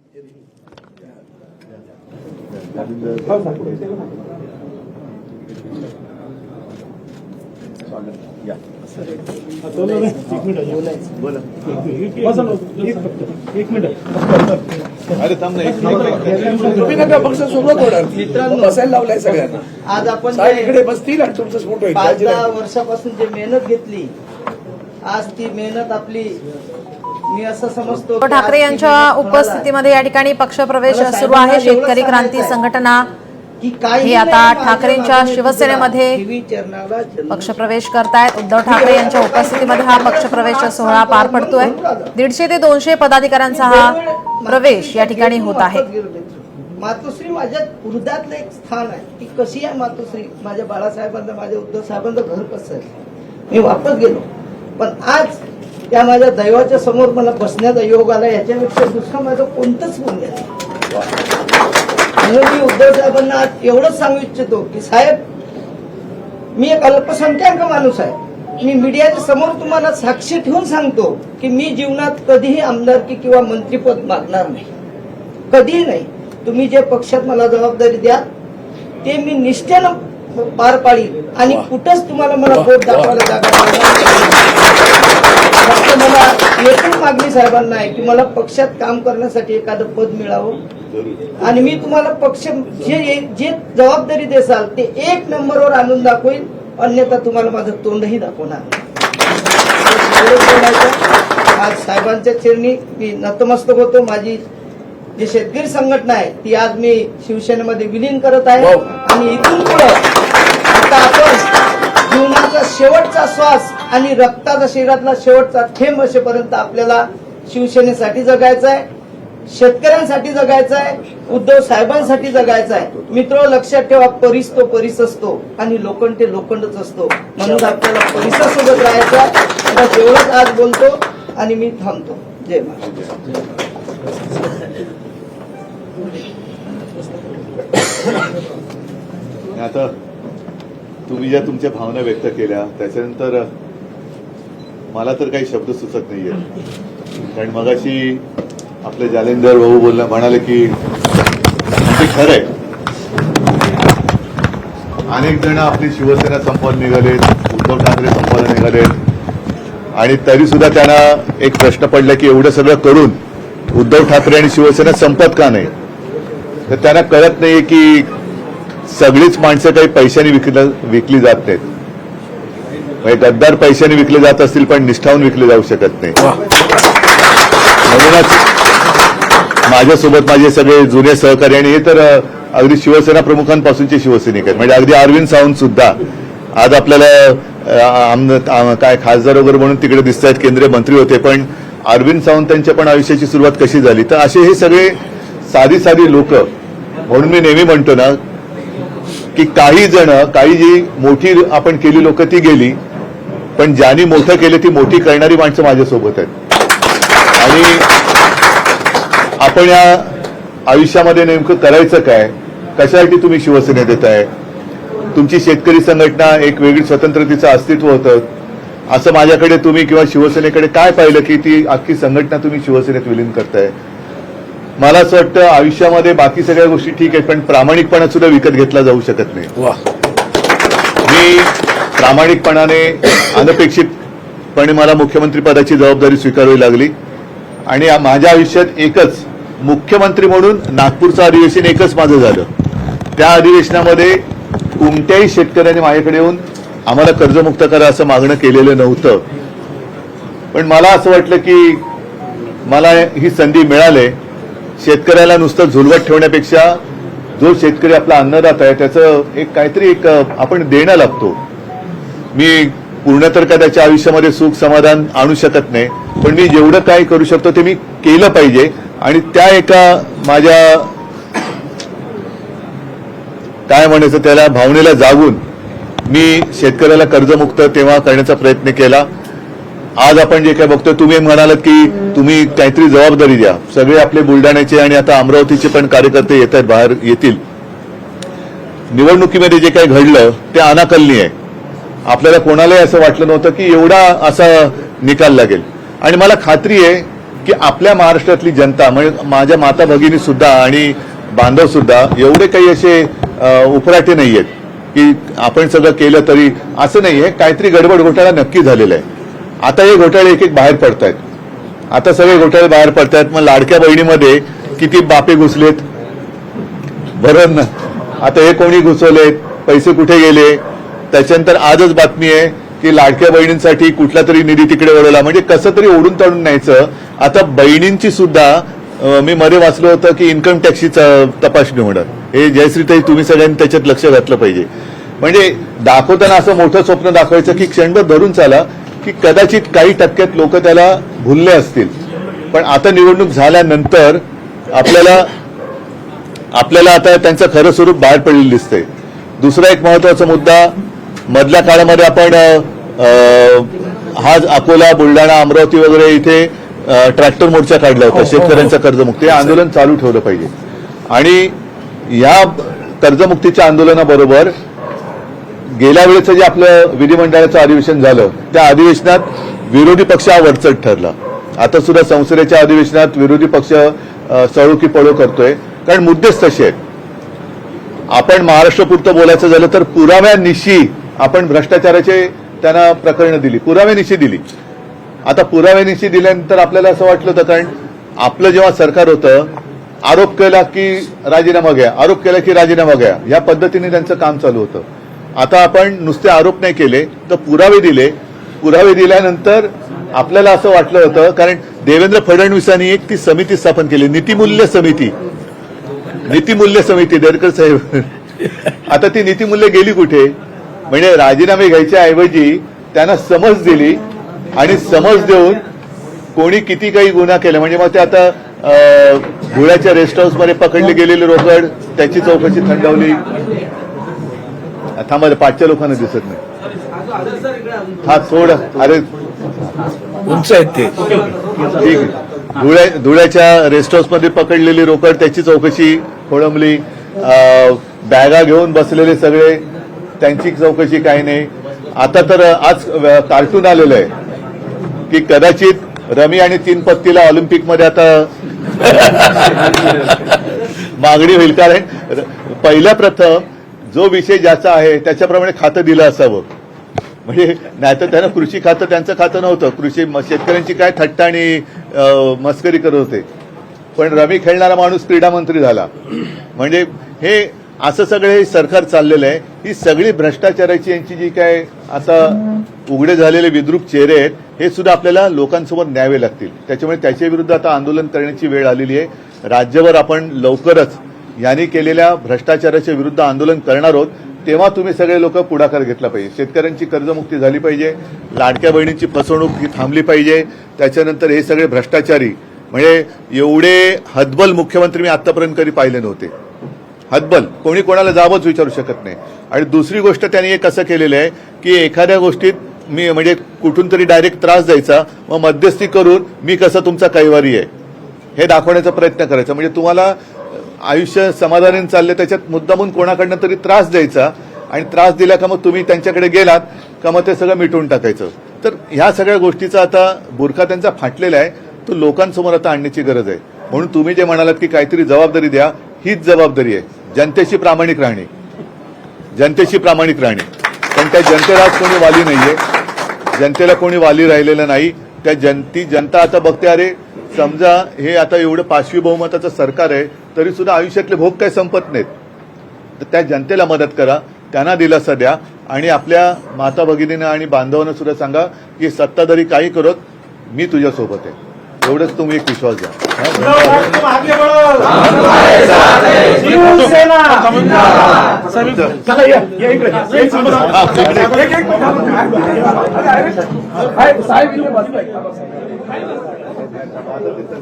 अरे थांब ना, तुम्ही नका पक्ष सोबत होणार. मित्रांनो बसायला लावलाय सगळ्यांना. आज आपण इकडे बसतील आणि तुमचं स्फोट होईल. 5-10 वर्षापासून जे मेहनत घेतली, आज ती मेहनत आपली मी असं समजतो. ठाकरे यांच्या उपस्थितीमध्ये या ठिकाणी पक्षप्रवेश सुरू आहे. शेतकरी क्रांती संघटना ही आता ठाकरेंच्या शिवसेनेमध्ये पक्षप्रवेश करतायत. उद्धव ठाकरे यांच्या उपस्थितीमध्ये हा पक्षप्रवेश सोहळा पार पडतोय. 150 ते 200 पदाधिकाऱ्यांचा हा प्रवेश या ठिकाणी होत आहे. मातोश्री माझ्या हृदयातलं एक स्थान आहे. ती कशी आहे मातोश्री? माझ्या बाळासाहेबांना, माझ्या उद्धव साहेबांचं घर कसं आहे? मी वापस गेलो, पण आज त्या माझ्या दैवाच्या समोर मला बसण्याचा योग आला. याच्यापेक्षा दुसरं माझं कोणतंच पुण्य नाही. म्हणून मी उद्धव साहेबांना आज एवढंच सांगू इच्छितो की साहेब, मी एक अल्पसंख्याक माणूस आहे. मी मीडियाच्या समोर तुम्हाला साक्षी ठेवून सांगतो की मी जीवनात कधीही आमदारकी किंवा मंत्रीपद मागणार नाही, कधीही नाही. तुम्ही जे पक्षात मला जबाबदारी द्या ते मी निष्ठेनं पार पाडील आणि कुठंच तुम्हाला मला बोट दाखवायला जागा फक्त मला एकच मागणी साहेबांना आहे की मला पक्षात काम करण्यासाठी एखादं पद मिळावं आणि मी तुम्हाला पक्ष जे जबाबदारी देसाल ते 1 नंबरवर आणून दाखवेल, अन्यथा तुम्हाला माझं तोंडही दाखवणार. आज साहेबांच्या चरणी मी नतमस्तक होतो. माझी जी शेतकरी संघटना आहे ती आज मी शिवसेनेमध्ये विलीन करत आहे आणि इथून पुढे आता आपण जीवनाचा शेवटचा श्वास आणि रक्ताचा शरीरातला शेवटचा थेंब असेपर्यंत आपल्याला शिवसेनेसाठी जगायचं आहे, शेतकऱ्यांसाठी जगायचं आहे, उद्धव साहेबांसाठी जगायचं आहे. मित्र लक्षात ठेवा, परिस तो परिस असतो आणि लोखंड ते लोखंडच असतो. म्हणून आपल्याला परिसासोबत राहायचं आहे. बस एवढंच आज बोलतो आणि मी थांबतो. जय महाराज. आता तुम्ही ज्या तुमच्या भावना व्यक्त केल्या त्याच्यानंतर मला तर काही शब्द सुचत नाहीये. कारण मगाशी आपले जालेंदर भाऊ म्हणाले की ते खरंय, अनेक जण आपली शिवसेना संपवून निघालेत, उद्धव ठाकरे संपवायला निघालेत आणि तरी सुद्धा त्यांना एक प्रश्न पडला की एवढं सगळं करून उद्धव ठाकरे आणि शिवसेना संपत का नाही? तर त्यांना कळत नाहीये की सगळीच माणसं काही पैशाने विकली जात नाहीत. म्हणजे गद्दार पैशाने विकले जात असतील पण निष्ठावून विकले जाऊ शकत नाही. म्हणूनच माझ्यासोबत माझे सगळे जुने सहकारी आणि हे तर अगदी शिवसेना प्रमुखांपासूनचे शिवसैनिक आहेत. म्हणजे अगदी अरविंद सावंत सुद्धा आज आपल्याला काय खासदार वगैरे म्हणून तिकडे दिसत आहेत, केंद्रीय मंत्री होते, पण अरविंद सावंतांच्या पण आयुष्याची सुरुवात कशी झाली? तर असे हे सगळे साधी साधी लोक. म्हणून मी नेहमी म्हणतो ना की काही जी मोठी आपण केली लोक ती गेली, पण ज्यांनी मोठं केलं ती मोठी करणारी माणसं माझ्यासोबत आहेत. आणि आपण या आयुष्यामध्ये नेमकं करायचं काय? कशासाठी तुम्ही शिवसेनेत येत आहे? तुमची शेतकरी संघटना एक वेगळी स्वतंत्रतेचं अस्तित्व होतं, असं माझ्याकडे तुम्ही किंवा शिवसेनेकडे काय पाहिलं की ती अख्खी संघटना तुम्ही शिवसेनेत विलीन करताय? मला असं वाटतं आयुष्यामध्ये बाकी सगळ्या गोष्टी ठीक आहेत, पण प्रामाणिकपणा सुद्धा विकत घेतला जाऊ शकत नाही. मी प्रामाणिकपणाने अनपेक्षितपणे मला मुख्यमंत्री पदाची जबाबदारी स्वीकारावी लागली आणि माझ्या आयुष्यात एकच मुख्यमंत्री म्हणून नागपूरचं अधिवेशन एकच माझं झालं. त्या अधिवेशनामध्ये कोणत्याही शेतकऱ्याने माझ्याकडे येऊन आम्हाला कर्जमुक्त करा असं मागणं केलेलं नव्हतं. पण मला असं वाटलं की मला ही संधी मिळाली. शेतकऱ्याला नुसतं झुलवत ठेवण्यापेक्षा जो शेतकरी आपला अन्नदाता आहे त्याचं काहीतरी आपण देणं लागतो. मी पूर्ण तर का त्याच्या आयुष्यामध्ये सुख समाधान आणू शकत नाही, पण मी जेवढं काही करू शकतो ते मी केलं पाहिजे. आणि त्या एका माझ्या काय म्हणायचं त्याला भावनेला जागून मी शेतकऱ्याला कर्जमुक्त तेव्हा करण्याचा प्रयत्न केला. आज आपण जे काय बघतोय, तुम्ही म्हणालात की तुम्ही काहीतरी जबाबदारी द्या. सगळे आपले बुलढाण्याचे आणि आता अमरावतीचे पण कार्यकर्ते येत आहेत, बाहेर येतील. निवडणुकीमध्ये जे काही घडलं ते अनाकलनीय आहे. आपल्याला कोणालाही असं वाटलं नव्हतं की एवढा असा निकाल लागेल. आणि मला खात्री आहे की आपल्या महाराष्ट्रातली जनता म्हणजे माझ्या माता भगिनी सुद्धा आणि बांधव सुद्धा एवढे काही असे उपराटे नाही आहेत की आपण सगळं केलं तरी असं नाहीये. काहीतरी गडबड घोटाळा नक्की झालेला आहे. आता हे घोटाळे एक एक बाहेर पडतायत. आता सगळे घोटाळे बाहेर पडतायत. मग लाडक्या बहिणीमध्ये किती बापे घुसलेत बरं ना. आता हे कोणी घुसवलेत, पैसे कुठे गेले. त्याच्यानंतर आजच बातमी आहे की लाडक्या बहिणींसाठी कुठला तरी निधी तिकडे वळवला. म्हणजे कसं तरी ओढून ताडून न्यायचं. आता बहिणींची सुद्धा मी मध्ये वाचलं होतं की इन्कम टॅक्सची तपासणी होणार. हे जयश्रीताई तुम्ही सगळ्यांनी त्याच्यात लक्ष घातलं पाहिजे. म्हणजे दाखवताना असं मोठं स्वप्न दाखवायचं की क्षणभर धरून चाला की कदाचित काही टक्क्यात लोक त्याला भुलले असतील. पण आता निवडणूक झाल्यानंतर आपल्याला आता त्यांचं खरं स्वरूप बाहेर पडलेलं दिसतंय. दुसरा एक महत्वाचा मुद्दा, मधल्या काळामध्ये आपण आज अकोला, बुलढाणा, अमरावती वगैरे इथे ट्रॅक्टर मोर्चा काढला होता शेतकऱ्यांचा कर्जमुक्ती. हे आंदोलन चालू ठेवलं पाहिजे. आणि या कर्जमुक्तीच्या आंदोलनाबरोबर गेल्या वेळेचं जे आपलं विधिमंडळाचं अधिवेशन झालं त्या अधिवेशनात विरोधी पक्ष हा वरचढ ठरला. आता सुद्धा संसदेच्या अधिवेशनात विरोधी पक्ष सळो की पळो करतोय. कारण मुद्देच तसे आहेत. आपण महाराष्ट्रापुरतं बोलायचं झालं तर पुराव्यानिशी आपण भ्रष्टाचाराचे त्यांना प्रकरणं दिली, पुराव्यानिशी दिली. आता पुराव्यानिशी दिल्यानंतर आपल्याला असं वाटलं होतं, कारण आपलं जेव्हा सरकार होतं आरोप केला की राजीनामा घ्या, आरोप केला की राजीनामा घ्या, या पद्धतीने त्यांचं काम चालू होतं. आता आपण नुसते आरोप नाही केले तर पुरावे दिले. पुरावे दिल्यानंतर आपल्याला असं वाटलं होतं, कारण देवेंद्र फडणवीसांनी एक ती समिती स्थापन केली, नीतिमूल्य समिती देरकर साहेब. आता ती नीतिमूल्य गेली कुठे. म्हणजे राजीनामे घ्यायच्या ऐवजी त्यांना समज दिली आणि समज देऊन कोणी किती काही गुन्हा केला. म्हणजे मग ते आता धुळ्याच्या रेस्ट हाऊस मध्ये पकडले गेलेले रोकड त्याची चौकशी थंडवली. थांबा, पाचच्या लोकांना दिसत नाही. हा थोडं, अरे उंच आहेत ते. ठीक. धुळ्याच्या रेस्ट हाऊस मध्ये पकडलेली रोकड त्याची चौकशी खोळंबली. बॅगा घेऊन बसलेले सगळे त्यांची चौकशी काही नाही. आता तर आज कार्टून आलेलं आहे की कदाचित रमी आणि 3 पत्तीला ऑलिम्पिकमध्ये आता मागणी होईल. कारण पहिल्या प्रथम जो विषय ज्याचा आहे त्याच्याप्रमाणे खातं दिलं असावं. म्हणजे नाहीतर त्यांना कृषी खातं त्यांचं खातं नव्हतं. कृषी शेतकऱ्यांची काय थट्टा आणि मस्करी करत होते. पण रमी खेळणारा माणूस क्रीडा मंत्री झाला. म्हणजे हे असं सगळे सरकार चाललेलं आहे. ही सगळी भ्रष्टाचाराची यांची जी काय आता उघडे झालेले विद्रूप चेहरे आहेत हे सुद्धा आपल्याला लोकांसमोर न्यावे लागतील. त्याच्यामुळे त्याच्या विरुद्ध आता आंदोलन करण्याची वेळ आलेली आहे. राज्यभर आपण लवकरच यांनी केलेल्या भ्रष्टाचाराच्या विरुद्ध आंदोलन करणार आहोत. तेव्हा तुम्ही सगळे लोक पुढाकार घेतला पाहिजे. शेतकऱ्यांची कर्जमुक्ती झाली पाहिजे, लाडक्या बहिणींची फसवणूक ही थांबली पाहिजे. त्याच्यानंतर हे सगळे भ्रष्टाचारी, म्हणजे एवढे हतबल मुख्यमंत्री मी आतापर्यंत कधी पाहिले नव्हते. हतबल, कोणी कोणाला जाबच विचारू शकत नाही. आणि दुसरी गोष्ट त्यांनी एक असं केलेलं आहे की एखाद्या गोष्टीत मी म्हणजे कुठून तरी डायरेक्ट त्रास द्यायचा, मग मध्यस्थी करून मी कसं तुमचा कैवारी आहे हे दाखवण्याचा प्रयत्न करायचा. म्हणजे तुम्हाला आयुष्य समाधानाने चालले त्याच्यात मुद्दामून कोणाकडनं तरी त्रास द्यायचा आणि त्रास दिला का मग तुम्ही त्यांच्याकडे गेलात का मग ते सगळं मिटवून टाकायचं. तर ह्या सगळ्या गोष्टीचा आता बुरखा त्यांचा फाटलेला आहे, तो लोकांसमोर आता आणण्याची गरज आहे. म्हणून तुम्ही जे म्हणालात की काहीतरी जबाबदारी द्या, हीच जबाबदारी आहे. जनतेशी प्रामाणिक राहणे, जनतेशी प्रामाणिक राहणे. पण त्या जनतेला कोणी वाली नाहीये, जनतेला कोणी वाली राहिलेलं नाही. त्या जनता आता बघते, अरे समजा हे आता एवढं 5वी बहुमताचं सरकार आहे तरी सुद्धा आयुष्यातले भोग काही संपत नाहीत. तर त्या जनतेला मदत करा, त्यांना दिलासा द्या आणि आपल्या माता भगिनींना आणि बांधवांना सुद्धा सांगा की सत्ताधारी काही करत मी तुझ्यासोबत आहे. एवढंच तुम्ही एक विश्वास द्या.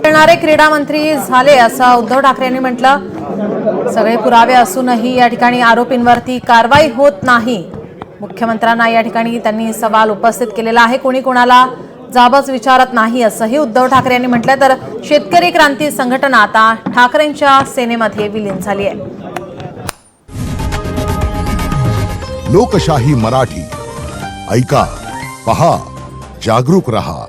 खेळणारे क्रीडा मंत्री झाले असं उद्धव ठाकरे यांनी म्हटलं. सगळे पुरावे असूनही या ठिकाणी आरोपींवरती कारवाई होत नाही. मुख्यमंत्र्यांना या ठिकाणी त्यांनी सवाल उपस्थित केलेला आहे. कोणी कोणाला जाबच विचारत नाही असंही उद्धव ठाकरे यांनी म्हटलं. तर शेतकरी क्रांती संघटना आता ठाकरेंच्या सेनेमध्ये विलीन झाली आहे. लोकशाही मराठी ऐका, पहा, जागरूक रहा.